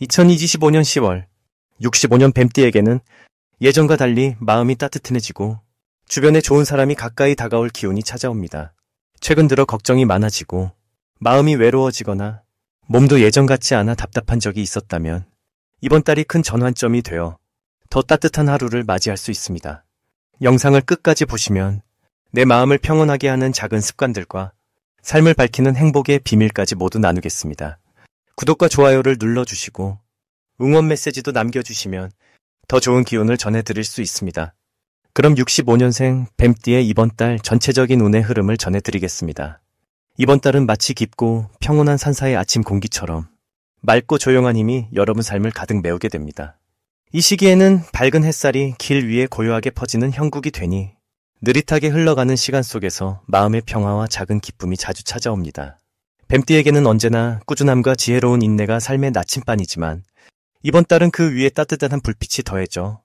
2025년 10월, 65년 뱀띠에게는 예전과 달리 마음이 따뜻해지고 주변에 좋은 사람이 가까이 다가올 기운이 찾아옵니다. 최근 들어 걱정이 많아지고 마음이 외로워지거나 몸도 예전 같지 않아 답답한 적이 있었다면 이번 달이 큰 전환점이 되어 더 따뜻한 하루를 맞이할 수 있습니다. 영상을 끝까지 보시면 내 마음을 평온하게 하는 작은 습관들과 삶을 밝히는 행복의 비밀까지 모두 나누겠습니다. 구독과 좋아요를 눌러주시고 응원 메시지도 남겨주시면 더 좋은 기운을 전해드릴 수 있습니다. 그럼 65년생 뱀띠의 이번 달 전체적인 운의 흐름을 전해드리겠습니다. 이번 달은 마치 깊고 평온한 산사의 아침 공기처럼 맑고 조용한 힘이 여러분 삶을 가득 메우게 됩니다. 이 시기에는 밝은 햇살이 길 위에 고요하게 퍼지는 형국이 되니 느릿하게 흘러가는 시간 속에서 마음의 평화와 작은 기쁨이 자주 찾아옵니다. 뱀띠에게는 언제나 꾸준함과 지혜로운 인내가 삶의 나침반이지만 이번 달은 그 위에 따뜻한 불빛이 더해져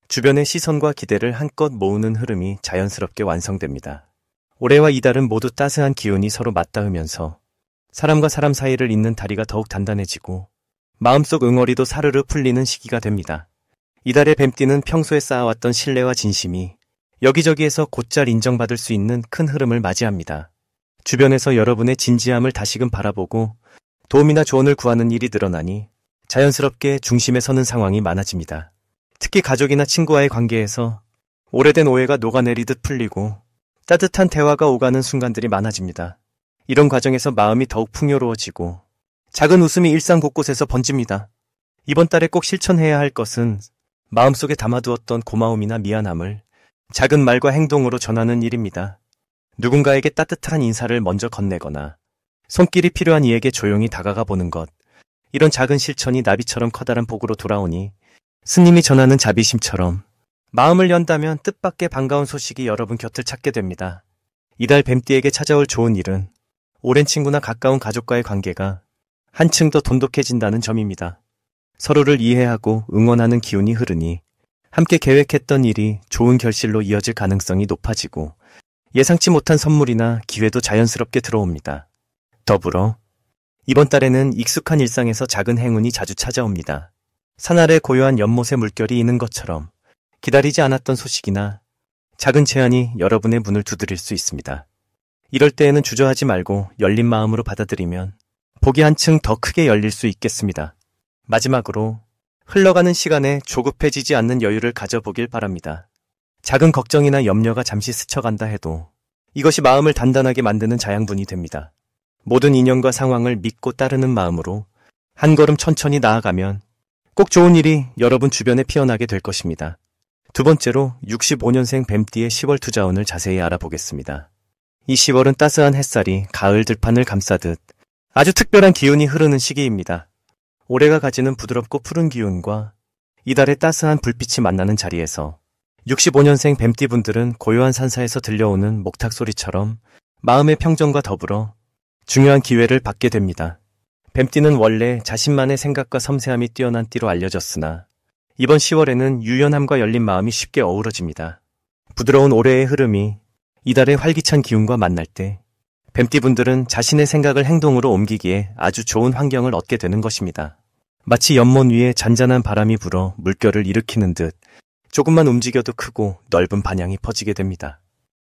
주변의 시선과 기대를 한껏 모으는 흐름이 자연스럽게 완성됩니다. 올해와 이달은 모두 따스한 기운이 서로 맞닿으면서 사람과 사람 사이를 잇는 다리가 더욱 단단해지고 마음속 응어리도 사르르 풀리는 시기가 됩니다. 이달의 뱀띠는 평소에 쌓아왔던 신뢰와 진심이 여기저기에서 곧잘 인정받을 수 있는 큰 흐름을 맞이합니다. 주변에서 여러분의 진지함을 다시금 바라보고 도움이나 조언을 구하는 일이 늘어나니 자연스럽게 중심에 서는 상황이 많아집니다. 특히 가족이나 친구와의 관계에서 오래된 오해가 녹아내리듯 풀리고 따뜻한 대화가 오가는 순간들이 많아집니다. 이런 과정에서 마음이 더욱 풍요로워지고 작은 웃음이 일상 곳곳에서 번집니다. 이번 달에 꼭 실천해야 할 것은 마음속에 담아두었던 고마움이나 미안함을 작은 말과 행동으로 전하는 일입니다. 누군가에게 따뜻한 인사를 먼저 건네거나 손길이 필요한 이에게 조용히 다가가 보는 것. 이런 작은 실천이 나비처럼 커다란 복으로 돌아오니 스님이 전하는 자비심처럼 마음을 연다면 뜻밖의 반가운 소식이 여러분 곁을 찾게 됩니다. 이달 뱀띠에게 찾아올 좋은 일은 오랜 친구나 가까운 가족과의 관계가 한층 더 돈독해진다는 점입니다. 서로를 이해하고 응원하는 기운이 흐르니 함께 계획했던 일이 좋은 결실로 이어질 가능성이 높아지고 예상치 못한 선물이나 기회도 자연스럽게 들어옵니다. 더불어 이번 달에는 익숙한 일상에서 작은 행운이 자주 찾아옵니다. 산 아래 고요한 연못의 물결이 있는 것처럼 기다리지 않았던 소식이나 작은 제안이 여러분의 문을 두드릴 수 있습니다. 이럴 때에는 주저하지 말고 열린 마음으로 받아들이면 복이 한층 더 크게 열릴 수 있겠습니다. 마지막으로 흘러가는 시간에 조급해지지 않는 여유를 가져보길 바랍니다. 작은 걱정이나 염려가 잠시 스쳐간다 해도 이것이 마음을 단단하게 만드는 자양분이 됩니다. 모든 인연과 상황을 믿고 따르는 마음으로 한 걸음 천천히 나아가면 꼭 좋은 일이 여러분 주변에 피어나게 될 것입니다. 두 번째로 65년생 뱀띠의 10월 투자운을 자세히 알아보겠습니다. 이 10월은 따스한 햇살이 가을 들판을 감싸듯 아주 특별한 기운이 흐르는 시기입니다. 올해가 가지는 부드럽고 푸른 기운과 이달의 따스한 불빛이 만나는 자리에서 65년생 뱀띠분들은 고요한 산사에서 들려오는 목탁 소리처럼 마음의 평정과 더불어 중요한 기회를 받게 됩니다. 뱀띠는 원래 자신만의 생각과 섬세함이 뛰어난 띠로 알려졌으나 이번 10월에는 유연함과 열린 마음이 쉽게 어우러집니다. 부드러운 올해의 흐름이 이달의 활기찬 기운과 만날 때 뱀띠분들은 자신의 생각을 행동으로 옮기기에 아주 좋은 환경을 얻게 되는 것입니다. 마치 연못 위에 잔잔한 바람이 불어 물결을 일으키는 듯 조금만 움직여도 크고 넓은 반향이 퍼지게 됩니다.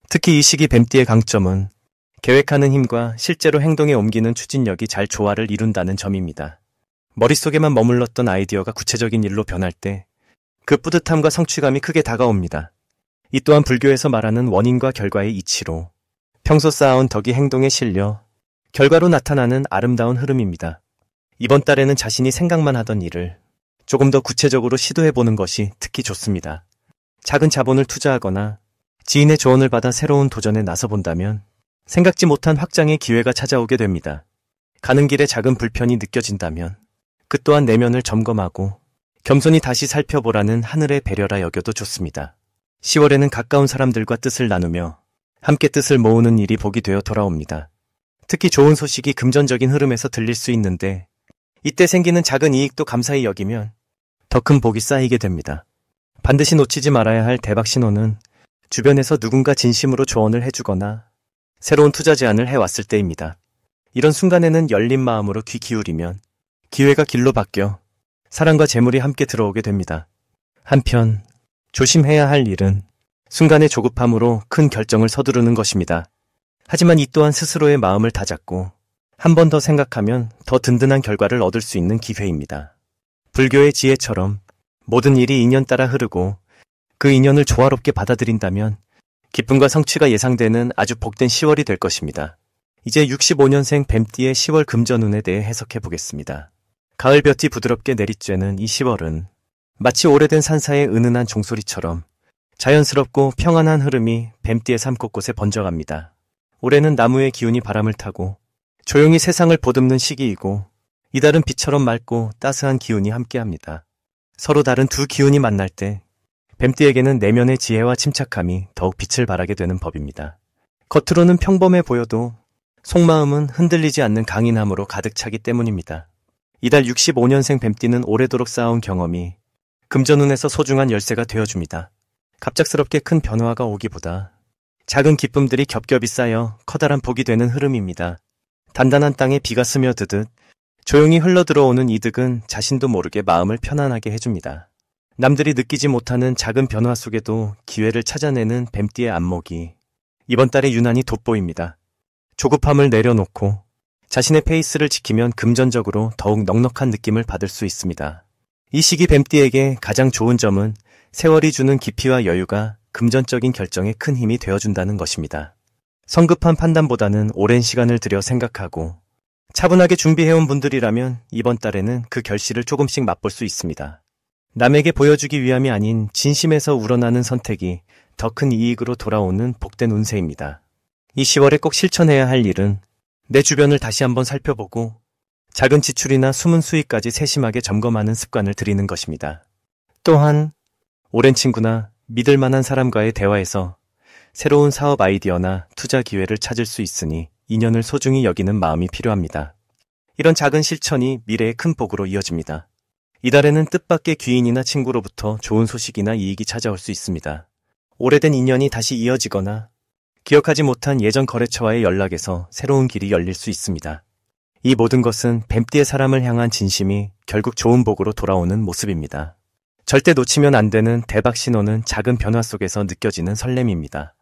특히 이 시기 뱀띠의 강점은 계획하는 힘과 실제로 행동에 옮기는 추진력이 잘 조화를 이룬다는 점입니다. 머릿속에만 머물렀던 아이디어가 구체적인 일로 변할 때 그 뿌듯함과 성취감이 크게 다가옵니다. 이 또한 불교에서 말하는 원인과 결과의 이치로 평소 쌓아온 덕이 행동에 실려 결과로 나타나는 아름다운 흐름입니다. 이번 달에는 자신이 생각만 하던 일을 조금 더 구체적으로 시도해보는 것이 특히 좋습니다. 작은 자본을 투자하거나 지인의 조언을 받아 새로운 도전에 나서본다면 생각지 못한 확장의 기회가 찾아오게 됩니다. 가는 길에 작은 불편이 느껴진다면 그 또한 내면을 점검하고 겸손히 다시 살펴보라는 하늘의 배려라 여겨도 좋습니다. 10월에는 가까운 사람들과 뜻을 나누며 함께 뜻을 모으는 일이 복이 되어 돌아옵니다. 특히 좋은 소식이 금전적인 흐름에서 들릴 수 있는데 이때 생기는 작은 이익도 감사히 여기면 더 큰 복이 쌓이게 됩니다. 반드시 놓치지 말아야 할 대박 신호는 주변에서 누군가 진심으로 조언을 해주거나 새로운 투자 제안을 해왔을 때입니다. 이런 순간에는 열린 마음으로 귀 기울이면 기회가 길로 바뀌어 사랑과 재물이 함께 들어오게 됩니다. 한편 조심해야 할 일은 순간의 조급함으로 큰 결정을 서두르는 것입니다. 하지만 이 또한 스스로의 마음을 다잡고 한 번 더 생각하면 더 든든한 결과를 얻을 수 있는 기회입니다. 불교의 지혜처럼 모든 일이 인연 따라 흐르고 그 인연을 조화롭게 받아들인다면 기쁨과 성취가 예상되는 아주 복된 10월이 될 것입니다. 이제 65년생 뱀띠의 10월 금전운에 대해 해석해 보겠습니다. 가을볕이 부드럽게 내리쬐는 이 10월은 마치 오래된 산사의 은은한 종소리처럼 자연스럽고 평안한 흐름이 뱀띠의 삶 곳곳에 번져갑니다. 올해는 나무의 기운이 바람을 타고 조용히 세상을 보듬는 시기이고 이달은 비처럼 맑고 따스한 기운이 함께합니다. 서로 다른 두 기운이 만날 때 뱀띠에게는 내면의 지혜와 침착함이 더욱 빛을 발하게 되는 법입니다. 겉으로는 평범해 보여도 속마음은 흔들리지 않는 강인함으로 가득 차기 때문입니다. 이달 65년생 뱀띠는 오래도록 쌓아온 경험이 금전운에서 소중한 열쇠가 되어줍니다. 갑작스럽게 큰 변화가 오기보다 작은 기쁨들이 겹겹이 쌓여 커다란 복이 되는 흐름입니다. 단단한 땅에 비가 스며드듯 조용히 흘러들어오는 이득은 자신도 모르게 마음을 편안하게 해줍니다. 남들이 느끼지 못하는 작은 변화 속에도 기회를 찾아내는 뱀띠의 안목이 이번 달에 유난히 돋보입니다. 조급함을 내려놓고 자신의 페이스를 지키면 금전적으로 더욱 넉넉한 느낌을 받을 수 있습니다. 이 시기 뱀띠에게 가장 좋은 점은 세월이 주는 깊이와 여유가 금전적인 결정에 큰 힘이 되어준다는 것입니다. 성급한 판단보다는 오랜 시간을 들여 생각하고 차분하게 준비해온 분들이라면 이번 달에는 그 결실을 조금씩 맛볼 수 있습니다. 남에게 보여주기 위함이 아닌 진심에서 우러나는 선택이 더 큰 이익으로 돌아오는 복된 운세입니다. 이 10월에 꼭 실천해야 할 일은 내 주변을 다시 한번 살펴보고 작은 지출이나 숨은 수익까지 세심하게 점검하는 습관을 들이는 것입니다. 또한 오랜 친구나 믿을 만한 사람과의 대화에서 새로운 사업 아이디어나 투자 기회를 찾을 수 있으니 인연을 소중히 여기는 마음이 필요합니다. 이런 작은 실천이 미래의 큰 복으로 이어집니다. 이달에는 뜻밖의 귀인이나 친구로부터 좋은 소식이나 이익이 찾아올 수 있습니다. 오래된 인연이 다시 이어지거나 기억하지 못한 예전 거래처와의 연락에서 새로운 길이 열릴 수 있습니다. 이 모든 것은 뱀띠의 사람을 향한 진심이 결국 좋은 복으로 돌아오는 모습입니다. 절대 놓치면 안 되는 대박 신호는 작은 변화 속에서 느껴지는 설렘입니다.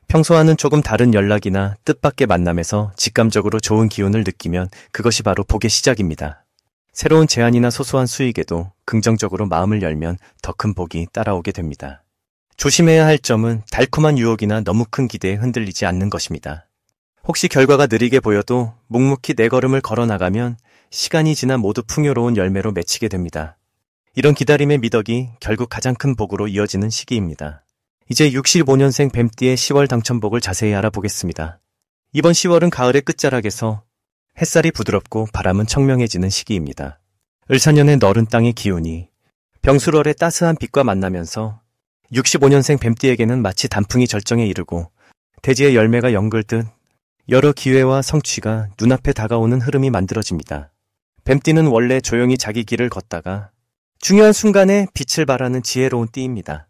평소와는 조금 다른 연락이나 뜻밖의 만남에서 직감적으로 좋은 기운을 느끼면 그것이 바로 복의 시작입니다. 새로운 제안이나 소소한 수익에도 긍정적으로 마음을 열면 더 큰 복이 따라오게 됩니다. 조심해야 할 점은 달콤한 유혹이나 너무 큰 기대에 흔들리지 않는 것입니다. 혹시 결과가 느리게 보여도 묵묵히 내 걸음을 걸어나가면 시간이 지나 모두 풍요로운 열매로 맺히게 됩니다. 이런 기다림의 미덕이 결국 가장 큰 복으로 이어지는 시기입니다. 이제 65년생 뱀띠의 10월 당첨복을 자세히 알아보겠습니다. 이번 10월은 가을의 끝자락에서 햇살이 부드럽고 바람은 청명해지는 시기입니다. 을사년의 너른 땅의 기운이 병술월의 따스한 빛과 만나면서 65년생 뱀띠에게는 마치 단풍이 절정에 이르고 대지의 열매가 연글듯 여러 기회와 성취가 눈앞에 다가오는 흐름이 만들어집니다. 뱀띠는 원래 조용히 자기 길을 걷다가 중요한 순간에 빛을 발하는 지혜로운 띠입니다.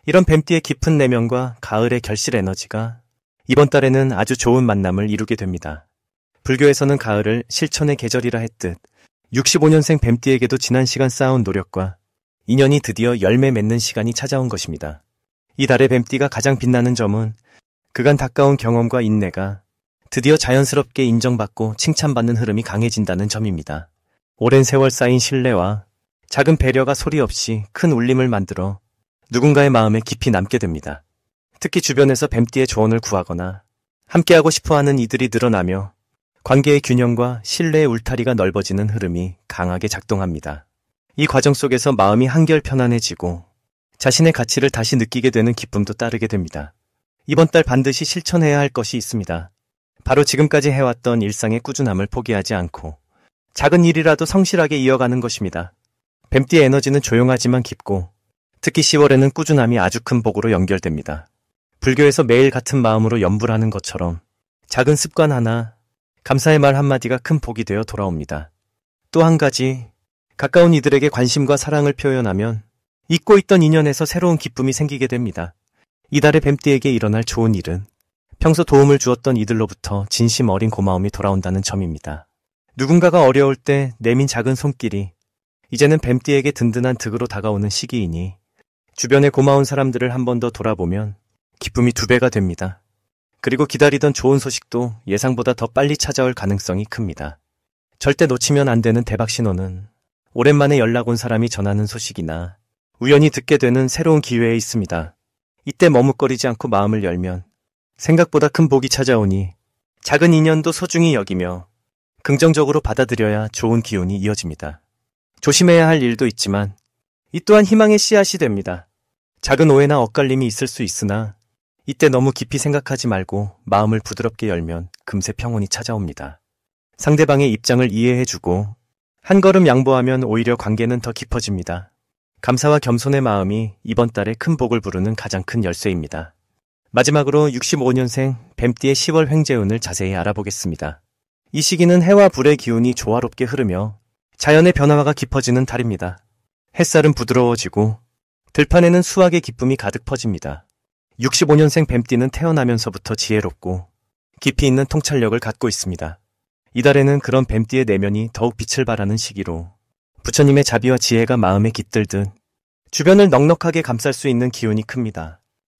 이런 뱀띠의 깊은 내면과 가을의 결실 에너지가 이번 달에는 아주 좋은 만남을 이루게 됩니다. 불교에서는 가을을 실천의 계절이라 했듯 65년생 뱀띠에게도 지난 시간 쌓아온 노력과 인연이 드디어 열매 맺는 시간이 찾아온 것입니다. 이 달의 뱀띠가 가장 빛나는 점은 그간 닦아온 경험과 인내가 드디어 자연스럽게 인정받고 칭찬받는 흐름이 강해진다는 점입니다. 오랜 세월 쌓인 신뢰와 작은 배려가 소리 없이 큰 울림을 만들어 누군가의 마음에 깊이 남게 됩니다. 특히 주변에서 뱀띠의 조언을 구하거나 함께하고 싶어하는 이들이 늘어나며 관계의 균형과 신뢰의 울타리가 넓어지는 흐름이 강하게 작동합니다. 이 과정 속에서 마음이 한결 편안해지고 자신의 가치를 다시 느끼게 되는 기쁨도 따르게 됩니다. 이번 달 반드시 실천해야 할 것이 있습니다. 바로 지금까지 해왔던 일상의 꾸준함을 포기하지 않고 작은 일이라도 성실하게 이어가는 것입니다. 뱀띠의 에너지는 조용하지만 깊고 특히 10월에는 꾸준함이 아주 큰 복으로 연결됩니다. 불교에서 매일 같은 마음으로 염불하는 것처럼 작은 습관 하나, 감사의 말 한마디가 큰 복이 되어 돌아옵니다. 또 한 가지, 가까운 이들에게 관심과 사랑을 표현하면 잊고 있던 인연에서 새로운 기쁨이 생기게 됩니다. 이달의 뱀띠에게 일어날 좋은 일은 평소 도움을 주었던 이들로부터 진심 어린 고마움이 돌아온다는 점입니다. 누군가가 어려울 때 내민 작은 손길이 이제는 뱀띠에게 든든한 득으로 다가오는 시기이니 주변에 고마운 사람들을 한 번 더 돌아보면 기쁨이 2배가 됩니다. 그리고 기다리던 좋은 소식도 예상보다 더 빨리 찾아올 가능성이 큽니다. 절대 놓치면 안 되는 대박 신호는 오랜만에 연락 온 사람이 전하는 소식이나 우연히 듣게 되는 새로운 기회에 있습니다. 이때 머뭇거리지 않고 마음을 열면 생각보다 큰 복이 찾아오니 작은 인연도 소중히 여기며 긍정적으로 받아들여야 좋은 기운이 이어집니다. 조심해야 할 일도 있지만 이 또한 희망의 씨앗이 됩니다. 작은 오해나 엇갈림이 있을 수 있으나 이때 너무 깊이 생각하지 말고 마음을 부드럽게 열면 금세 평온이 찾아옵니다. 상대방의 입장을 이해해주고 한 걸음 양보하면 오히려 관계는 더 깊어집니다. 감사와 겸손의 마음이 이번 달에 큰 복을 부르는 가장 큰 열쇠입니다. 마지막으로 65년생 뱀띠의 10월 횡재운을 자세히 알아보겠습니다. 이 시기는 해와 불의 기운이 조화롭게 흐르며 자연의 변화가 깊어지는 달입니다. 햇살은 부드러워지고 들판에는 수확의 기쁨이 가득 퍼집니다. 65년생 뱀띠는 태어나면서부터 지혜롭고 깊이 있는 통찰력을 갖고 있습니다. 이달에는 그런 뱀띠의 내면이 더욱 빛을 발하는 시기로 부처님의 자비와 지혜가 마음에 깃들듯 주변을 넉넉하게 감쌀 수 있는 기운이 큽니다.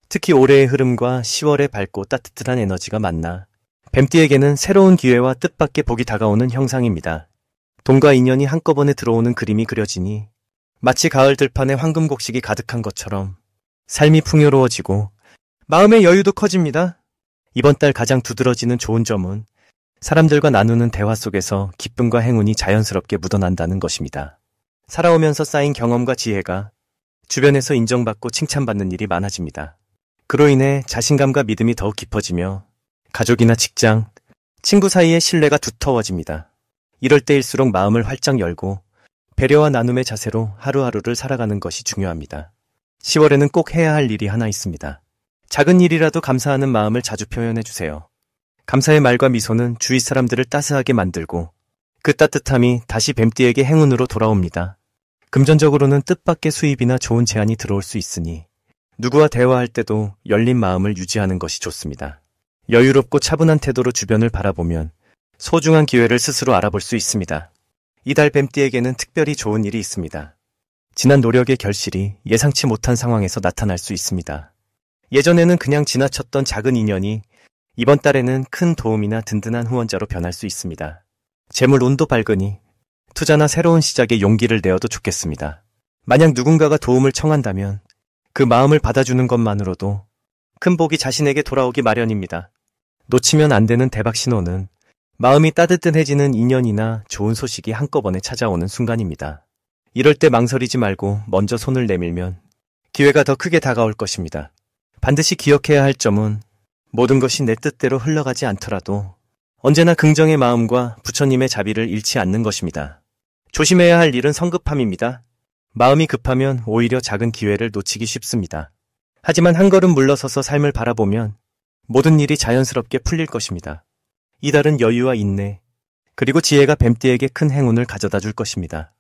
특히 올해의 흐름과 10월의 밝고 따뜻한 에너지가 만나 뱀띠에게는 새로운 기회와 뜻밖의 복이 다가오는 형상입니다. 돈과 인연이 한꺼번에 들어오는 그림이 그려지니 마치 가을 들판에 황금 곡식이 가득한 것처럼 삶이 풍요로워지고 마음의 여유도 커집니다. 이번 달 가장 두드러지는 좋은 점은 사람들과 나누는 대화 속에서 기쁨과 행운이 자연스럽게 묻어난다는 것입니다. 살아오면서 쌓인 경험과 지혜가 주변에서 인정받고 칭찬받는 일이 많아집니다. 그로 인해 자신감과 믿음이 더욱 깊어지며 가족이나 직장, 친구 사이의 신뢰가 두터워집니다. 이럴 때일수록 마음을 활짝 열고 배려와 나눔의 자세로 하루하루를 살아가는 것이 중요합니다. 10월에는 꼭 해야 할 일이 하나 있습니다. 작은 일이라도 감사하는 마음을 자주 표현해주세요. 감사의 말과 미소는 주위 사람들을 따스하게 만들고 그 따뜻함이 다시 뱀띠에게 행운으로 돌아옵니다. 금전적으로는 뜻밖의 수입이나 좋은 제안이 들어올 수 있으니 누구와 대화할 때도 열린 마음을 유지하는 것이 좋습니다. 여유롭고 차분한 태도로 주변을 바라보면 소중한 기회를 스스로 알아볼 수 있습니다. 이달 뱀띠에게는 특별히 좋은 일이 있습니다. 지난 노력의 결실이 예상치 못한 상황에서 나타날 수 있습니다. 예전에는 그냥 지나쳤던 작은 인연이 이번 달에는 큰 도움이나 든든한 후원자로 변할 수 있습니다. 재물 운도 밝으니 투자나 새로운 시작에 용기를 내어도 좋겠습니다. 만약 누군가가 도움을 청한다면 그 마음을 받아주는 것만으로도 큰 복이 자신에게 돌아오기 마련입니다. 놓치면 안 되는 대박 신호는 마음이 따뜻해지는 인연이나 좋은 소식이 한꺼번에 찾아오는 순간입니다. 이럴 때 망설이지 말고 먼저 손을 내밀면 기회가 더 크게 다가올 것입니다. 반드시 기억해야 할 점은 모든 것이 내 뜻대로 흘러가지 않더라도 언제나 긍정의 마음과 부처님의 자비를 잃지 않는 것입니다. 조심해야 할 일은 성급함입니다. 마음이 급하면 오히려 작은 기회를 놓치기 쉽습니다. 하지만 한 걸음 물러서서 삶을 바라보면 모든 일이 자연스럽게 풀릴 것입니다. 이달은 여유와 인내, 그리고 지혜가 뱀띠에게 큰 행운을 가져다 줄 것입니다.